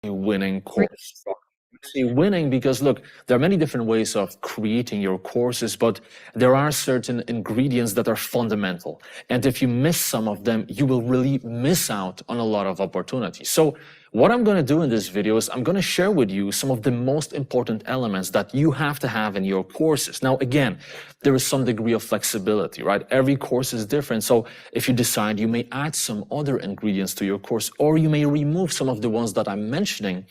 winning course. I say winning because look, there are many different ways of creating your courses, but there are certain ingredients that are fundamental. And if you miss some of them, you will really miss out on a lot of opportunities. So what I'm going to do in this video is I'm going to share with you some of the most important elements that you have to have in your courses. Now, again, there is some degree of flexibility, right? Every course is different. So if you decide, you may add some other ingredients to your course, or you may remove some of the ones that I'm mentioning.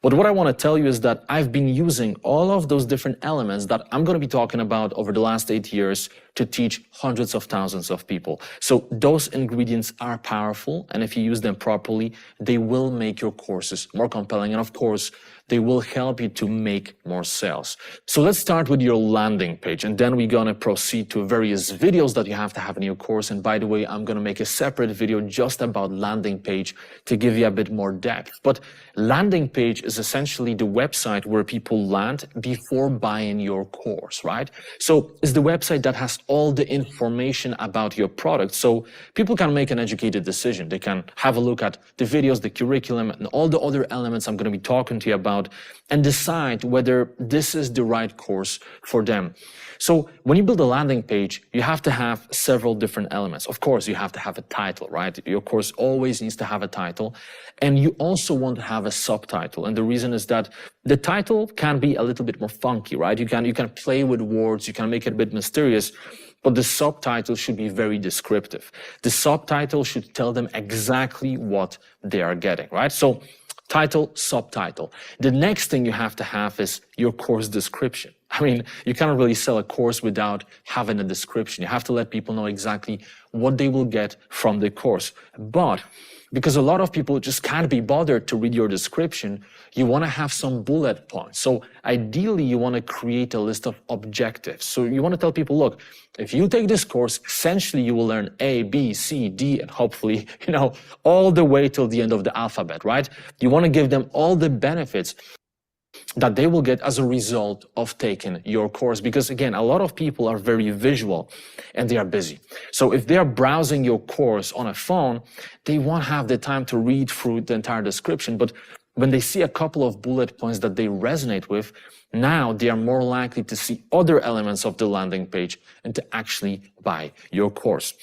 But what I want to tell you is that I've been using all of those different elements that I'm going to be talking about over the last 8 years to teach hundreds of thousands of people. So those ingredients are powerful, and if you use them properly, they will make your courses more compelling, and of course, they will help you to make more sales. So let's start with your landing page, and then we're gonna proceed to various videos that you have to have in your course. And by the way, I'm gonna make a separate video just about landing page to give you a bit more depth. But landing page is essentially the website where people land before buying your course, right? So it's the website that has all the information about your product, so people can make an educated decision. They can have a look at the videos, the curriculum, and all the other elements I'm going to be talking to you about, and decide whether this is the right course for them. So when you build a landing page, you have to have several different elements. Of course, you have to have a title, right? Your course always needs to have a title, and you also want to have a subtitle. And the reason is that the title can be a little bit more funky, right? You can play with words, you can make it a bit mysterious, but the subtitle should be very descriptive. The subtitle should tell them exactly what they are getting, right? So title, subtitle. The next thing you have to have is your course description. I mean, you cannot really sell a course without having a description. You have to let people know exactly what they will get from the course. But because a lot of people just can't be bothered to read your description, you want to have some bullet points. So ideally, you want to create a list of objectives. So you want to tell people, look, if you take this course, essentially you will learn A, B, C, D, and hopefully, all the way till the end of the alphabet, right? You want to give them all the benefits that they will get as a result of taking your course. Because again, a lot of people are very visual and they are busy. So if they are browsing your course on a phone, they won't have the time to read through the entire description. But when they see a couple of bullet points that they resonate with, now they are more likely to see other elements of the landing page and to actually buy your course.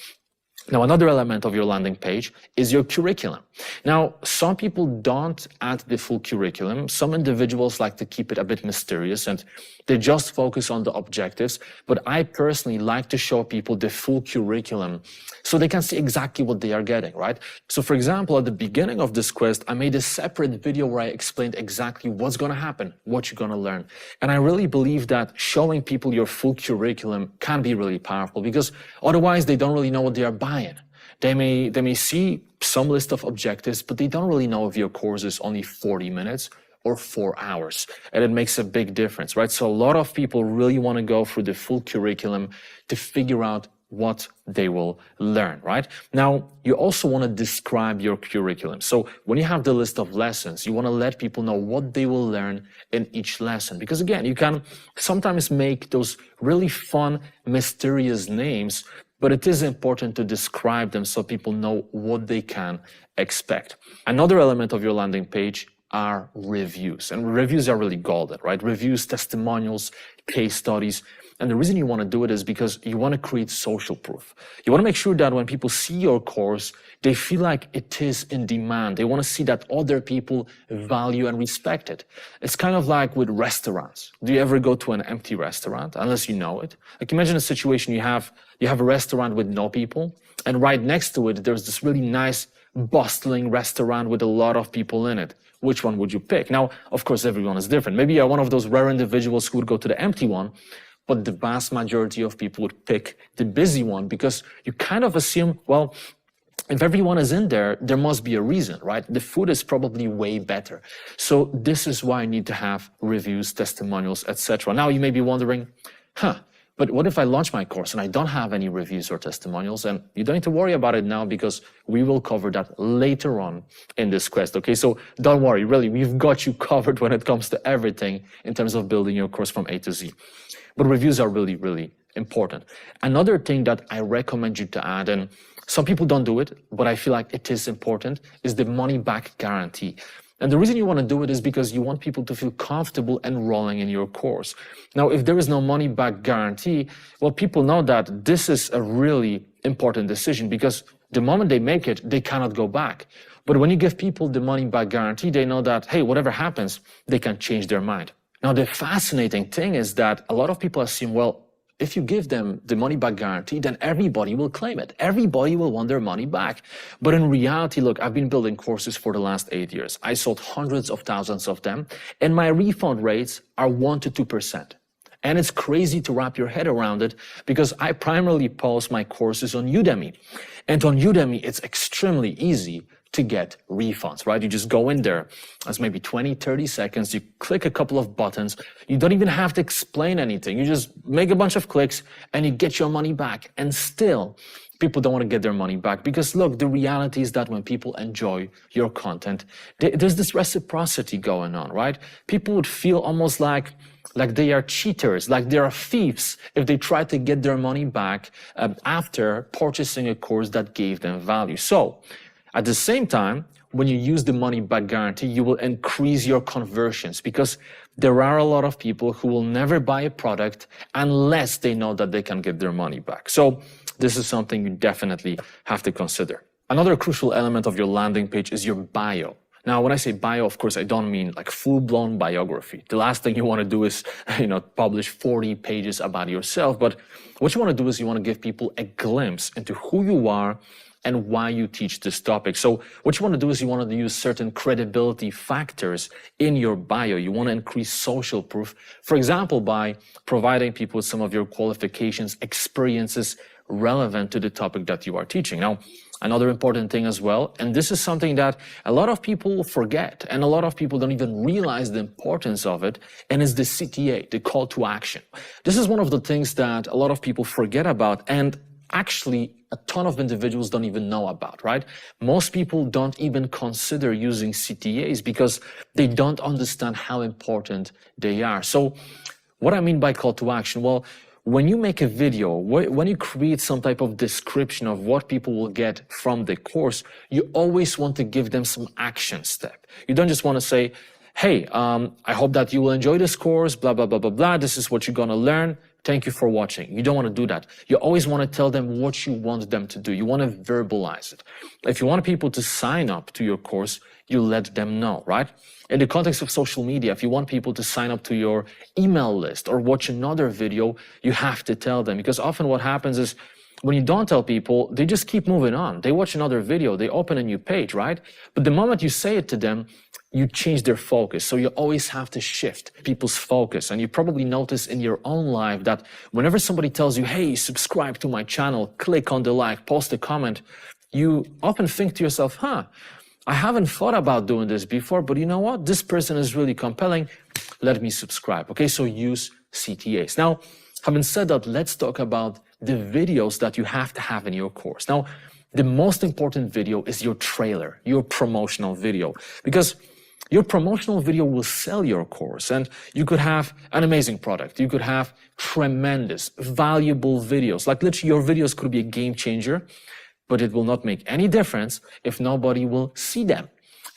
Now, another element of your landing page is your curriculum. Now, some people don't add the full curriculum. Some individuals like to keep it a bit mysterious and they just focus on the objectives. But I personally like to show people the full curriculum so they can see exactly what they are getting, right? So for example, at the beginning of this quest, I made a separate video where I explained exactly what's going to happen, what you're going to learn. And I really believe that showing people your full curriculum can be really powerful, because otherwise they don't really know what they are buying. They may see some list of objectives, but they don't really know if your course is only 40 minutes or 4 hours. And it makes a big difference, right? So a lot of people really want to go through the full curriculum to figure out what they will learn, right? Now, you also want to describe your curriculum. So when you have the list of lessons, you want to let people know what they will learn in each lesson. Because again, you can sometimes make those really fun, mysterious names, but it is important to describe them so people know what they can expect. Another element of your landing page are reviews. And reviews are really golden, right? Reviews, testimonials, case studies. And the reason you want to do it is because you want to create social proof. You want to make sure that when people see your course, they feel like it is in demand. They want to see that other people value and respect it. It's kind of like with restaurants. Do you ever go to an empty restaurant, unless you know it? Like imagine a situation you have a restaurant with no people, and right next to it, there's this really nice, bustling restaurant with a lot of people in it. Which one would you pick? Now, of course, everyone is different. Maybe you're one of those rare individuals who would go to the empty one, but the vast majority of people would pick the busy one because you kind of assume, well, if everyone is in there, there must be a reason, right? The food is probably way better. So this is why I need to have reviews, testimonials, etc. Now you may be wondering, but what if I launch my course and I don't have any reviews or testimonials? And you don't need to worry about it now because we will cover that later on in this quest, okay? So don't worry, really, we've got you covered when it comes to everything in terms of building your course from A to Z. But reviews are really, really important. Another thing that I recommend you to add, and some people don't do it, but I feel like it is important, is the money back guarantee. And the reason you want to do it is because you want people to feel comfortable enrolling in your course. Now, if there is no money back guarantee, well, people know that this is a really important decision because the moment they make it, they cannot go back. But when you give people the money back guarantee, they know that, hey, whatever happens, they can change their mind. Now, the fascinating thing is that a lot of people assume, well, if you give them the money back guarantee, then everybody will claim it. Everybody will want their money back. But in reality, look, I've been building courses for the last 8 years. I sold hundreds of thousands of them, and my refund rates are 1 to 2%. And it's crazy to wrap your head around it because I primarily post my courses on Udemy. And on Udemy, it's extremely easy to get refunds, right? You just go in there, it's maybe 20, 30 seconds, you click a couple of buttons, you don't even have to explain anything. You just make a bunch of clicks and you get your money back. And still, people don't want to get their money back because look, the reality is that when people enjoy your content, there's this reciprocity going on, right? People would feel almost like they are cheaters, like they are thieves if they try to get their money back after purchasing a course that gave them value. So, at the same time, when you use the money back guarantee, you will increase your conversions because there are a lot of people who will never buy a product unless they know that they can get their money back. So this is something you definitely have to consider. Another crucial element of your landing page is your bio. Now, when I say bio, of course, I don't mean like full-blown biography. The last thing you want to do is, publish 40 pages about yourself. But what you want to do is you want to give people a glimpse into who you are and why you teach this topic. So what you want to do is you want to use certain credibility factors in your bio. You want to increase social proof, for example, by providing people with some of your qualifications, experiences relevant to the topic that you are teaching. Now, another important thing as well, and this is something that a lot of people forget, and a lot of people don't even realize the importance of it, and it's the CTA, the call to action. This is one of the things that a lot of people forget about, and actually a ton of individuals don't even know about, right? Most people don't even consider using CTAs because they don't understand how important they are. So what I mean by call to action, well, when you make a video, when you create some type of description of what people will get from the course, you always want to give them some action step. You don't just want to say, hey, I hope that you will enjoy this course, blah, blah, blah, blah, blah. This is what you're going to learn. Thank you for watching. You don't want to do that. You always want to tell them what you want them to do. You want to verbalize it. If you want people to sign up to your course, you let them know, right? In the context of social media, if you want people to sign up to your email list or watch another video, you have to tell them, because often what happens is when you don't tell people, they just keep moving on. They watch another video, they open a new page, right? But the moment you say it to them, you change their focus. So you always have to shift people's focus. And you probably notice in your own life that whenever somebody tells you, hey, subscribe to my channel, click on the like, post a comment, you often think to yourself, I haven't thought about doing this before, but you know what? This person is really compelling. Let me subscribe. Okay, so use CTAs. Now, having said that, let's talk about the videos that you have to have in your course. Now, the most important video is your trailer, your promotional video, because your promotional video will sell your course, and you could have an amazing product. You could have tremendous, valuable videos. Like literally your videos could be a game changer, but it will not make any difference if nobody will see them.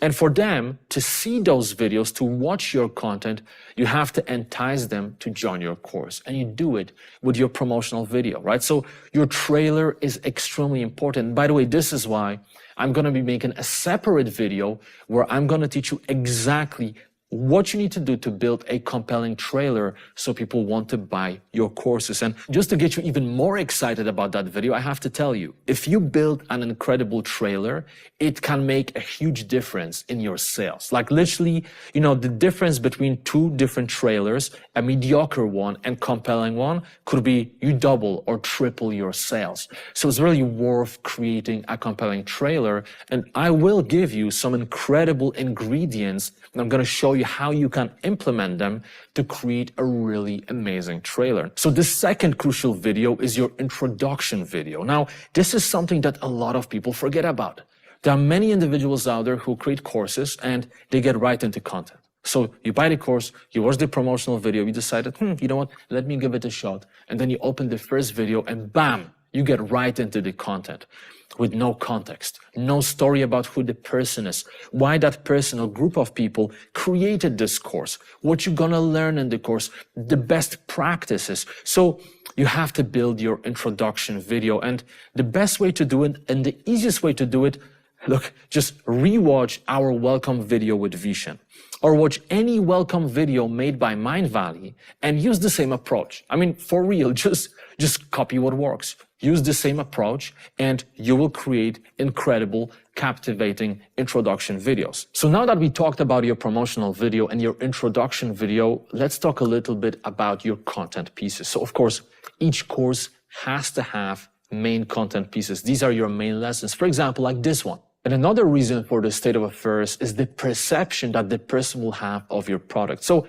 And for them to see those videos, to watch your content, you have to entice them to join your course. And you do it with your promotional video, right? So your trailer is extremely important. By the way, this is why I'm going to be making a separate video where I'm going to teach you exactly what you need to do to build a compelling trailer so people want to buy your courses. And just to get you even more excited about that video, I have to tell you, if you build an incredible trailer, it can make a huge difference in your sales. Like literally, the difference between two different trailers, a mediocre one and compelling one, could be you double or triple your sales. So it's really worth creating a compelling trailer. And I will give you some incredible ingredients, and I'm going to show you how you can implement them to create a really amazing trailer. So the second crucial video is your introduction video. Now, this is something that a lot of people forget about. There are many individuals out there who create courses and they get right into content. So you buy the course, you watch the promotional video, you decided, you know what, let me give it a shot. And then you open the first video and bam, You get right into the content with no context, no story about who the person is, why that person or group of people created this course, what you're gonna learn in the course, the best practices. So you have to build your introduction video, and the best way to do it and the easiest way to do it, look, just rewatch our welcome video with Vishen, or watch any welcome video made by Mindvalley and use the same approach. I mean, for real, just copy what works. Use the same approach and you will create incredible, captivating introduction videos. So now that we talked about your promotional video and your introduction video, let's talk a little bit about your content pieces. So of course, each course has to have main content pieces. These are your main lessons. For example, like this one. And another reason for the state of affairs is the perception that the person will have of your product. So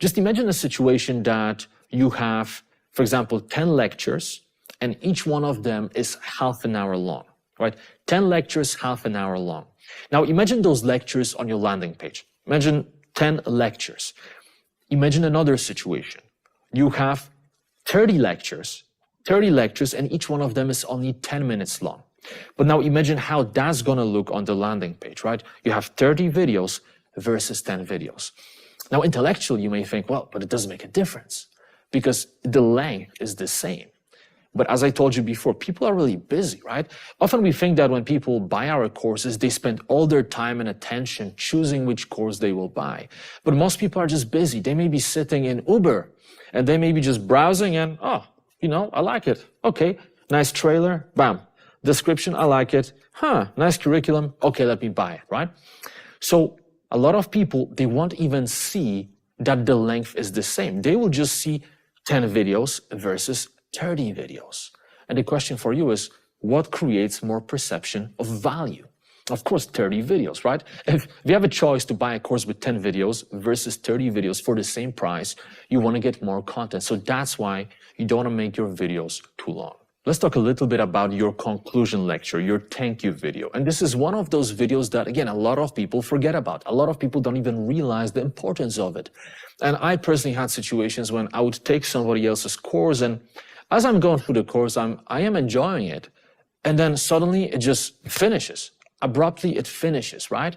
just imagine a situation that you have, for example, 10 lectures, and each one of them is half an hour long, right? 10 lectures, half an hour long. Now imagine those lectures on your landing page. Imagine 10 lectures. Imagine another situation. You have 30 lectures, and each one of them is only 10 minutes long. But now imagine how that's gonna look on the landing page, right? You have 30 videos versus 10 videos. Now intellectually, you may think, well, but it doesn't make a difference because the length is the same. But as I told you before, people are really busy, right? Often we think that when people buy our courses, they spend all their time and attention choosing which course they will buy. But most people are just busy. They may be sitting in Uber and they may be just browsing and, oh, you know, I like it. Okay, nice trailer, bam. Description, I like it. Nice curriculum. Okay, let me buy it, right? So a lot of people, they won't even see that the length is the same. They will just see 10 videos versus 30 videos. And the question for you is, what creates more perception of value? Of course, 30 videos, right? If you have a choice to buy a course with 10 videos versus 30 videos for the same price, you want to get more content. So that's why you don't want to make your videos too long. Let's talk a little bit about your conclusion lecture, your thank you video. And this is one of those videos that, again, a lot of people forget about. A lot of people don't even realize the importance of it. And I personally had situations when I would take somebody else's course, and as I'm going through the course, I am enjoying it. And then suddenly it just finishes. Abruptly it finishes, right?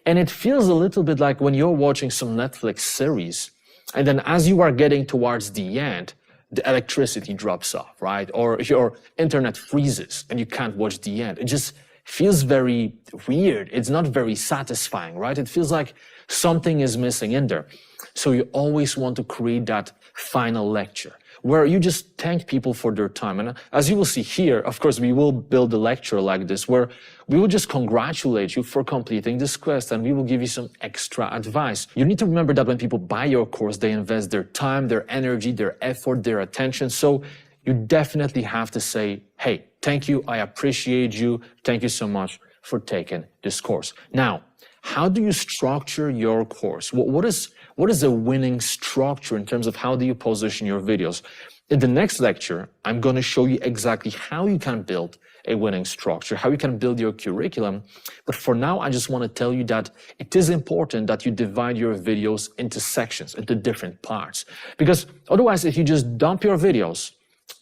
And it feels a little bit like when you're watching some Netflix series, and then as you are getting towards the end, the electricity drops off, right? Or your internet freezes and you can't watch the end. It just feels very weird. It's not very satisfying, right? It feels like something is missing in there. So you always want to create that final lecture where you just thank people for their time. And as you will see here, of course, we will build a lecture like this where we will just congratulate you for completing this quest and we will give you some extra advice. You need to remember that when people buy your course, they invest their time, their energy, their effort, their attention. So you definitely have to say, hey, thank you, I appreciate you, thank you so much for taking this course. Now, how do you structure your course? What is a winning structure in terms of how do you position your videos? In the next lecture, I'm going to show you exactly how you can build a winning structure, how you can build your curriculum. But for now, I just want to tell you that it is important that you divide your videos into sections, into different parts. Because otherwise, if you just dump your videos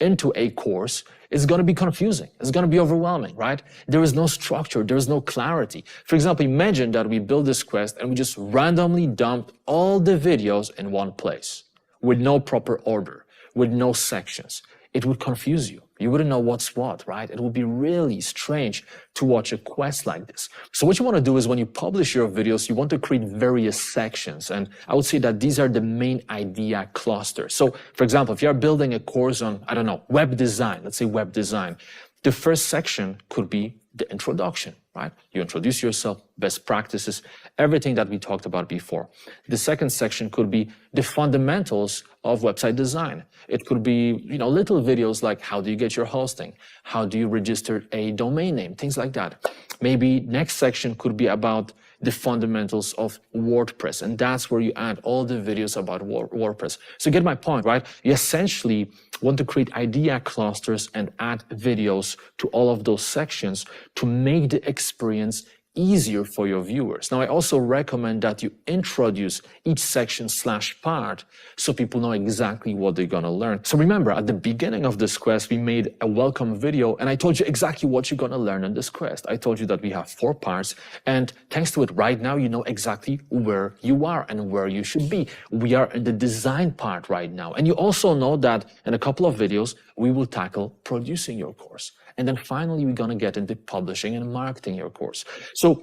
into a course, it's going to be confusing. It's going to be overwhelming, right? There is no structure. There is no clarity. For example, imagine that we build this quest and we just randomly dump all the videos in one place with no proper order, with no sections. It would confuse you. You wouldn't know what's what, right? It would be really strange to watch a quest like this. So what you want to do is when you publish your videos, you want to create various sections. And I would say that these are the main idea clusters. So for example, if you're building a course on, I don't know, web design, let's say web design, the first section could be the introduction, right? You introduce yourself, best practices, everything that we talked about before. The second section could be the fundamentals of website design. It could be, little videos like how do you get your hosting? How do you register a domain name? Things like that. Maybe next section could be about the fundamentals of WordPress. And that's where you add all the videos about WordPress. So you get my point, right? You essentially want to create idea clusters and add videos to all of those sections to make the experience easier for your viewers. Now, I also recommend that you introduce each section/part so people know exactly what they're gonna learn. So remember, at the beginning of this quest, we made a welcome video and I told you exactly what you're gonna learn in this quest. I told you that we have 4 parts, and thanks to it, right now, you know exactly where you are and where you should be. We are in the design part right now. And you also know that in a couple of videos, we will tackle producing your course. And then finally, we're gonna get into publishing and marketing your course. So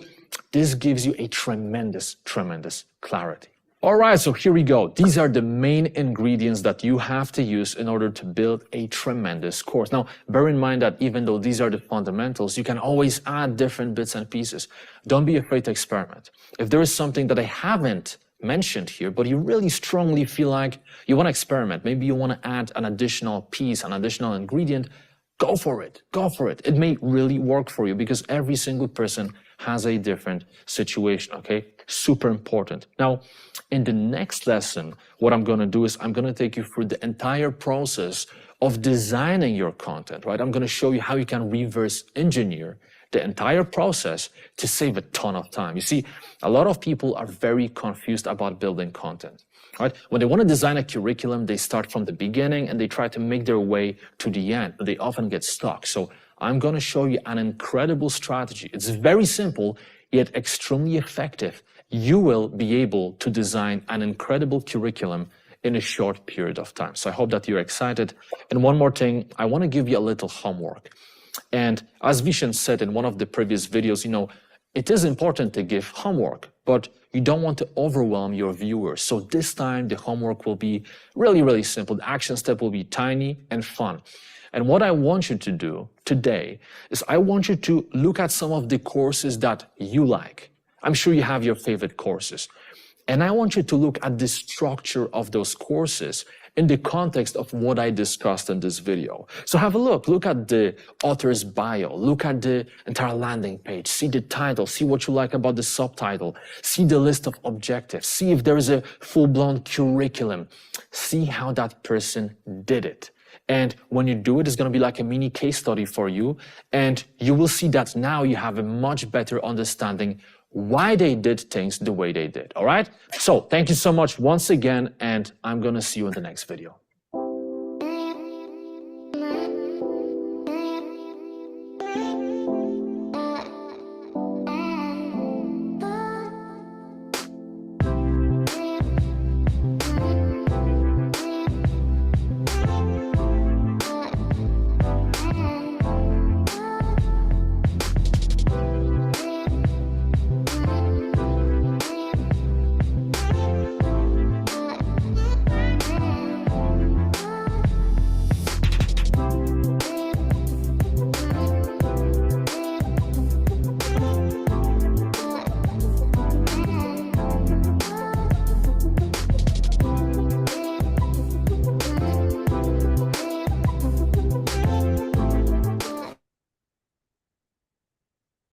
this gives you a tremendous, tremendous clarity. All right, so here we go. These are the main ingredients that you have to use in order to build a tremendous course. Now, bear in mind that even though these are the fundamentals, you can always add different bits and pieces. Don't be afraid to experiment. If there is something that I haven't mentioned here, but you really strongly feel like you want to experiment, maybe you want to add an additional piece, an additional ingredient, go for it. Go for it. It may really work for you because every single person has a different situation, okay? Super important. Now, in the next lesson, what I'm going to do is I'm going to take you through the entire process of designing your content, right? I'm going to show you how you can reverse engineer the entire process to save a ton of time. You see, a lot of people are very confused about building content, right? When they want to design a curriculum, they start from the beginning and they try to make their way to the end, but they often get stuck. So I'm going to show you an incredible strategy. It's very simple, yet extremely effective. You will be able to design an incredible curriculum in a short period of time. So I hope that you're excited. And one more thing, I want to give you a little homework. And as Vishen said in one of the previous videos, you know, it is important to give homework, but you don't want to overwhelm your viewers. So this time the homework will be really, really simple. The action step will be tiny and fun. And what I want you to do today is I want you to look at some of the courses that you like. I'm sure you have your favorite courses. And I want you to look at the structure of those courses in the context of what I discussed in this video. So have a look at the author's bio, look at the entire landing page, see the title, see what you like about the subtitle, see the list of objectives, see if there is a full-blown curriculum, see how that person did it. And when you do it, it's going to be like a mini case study for you. And you will see that now you have a much better understanding why they did things the way they did. All right? So thank you so much once again, and I'm going to see you in the next video.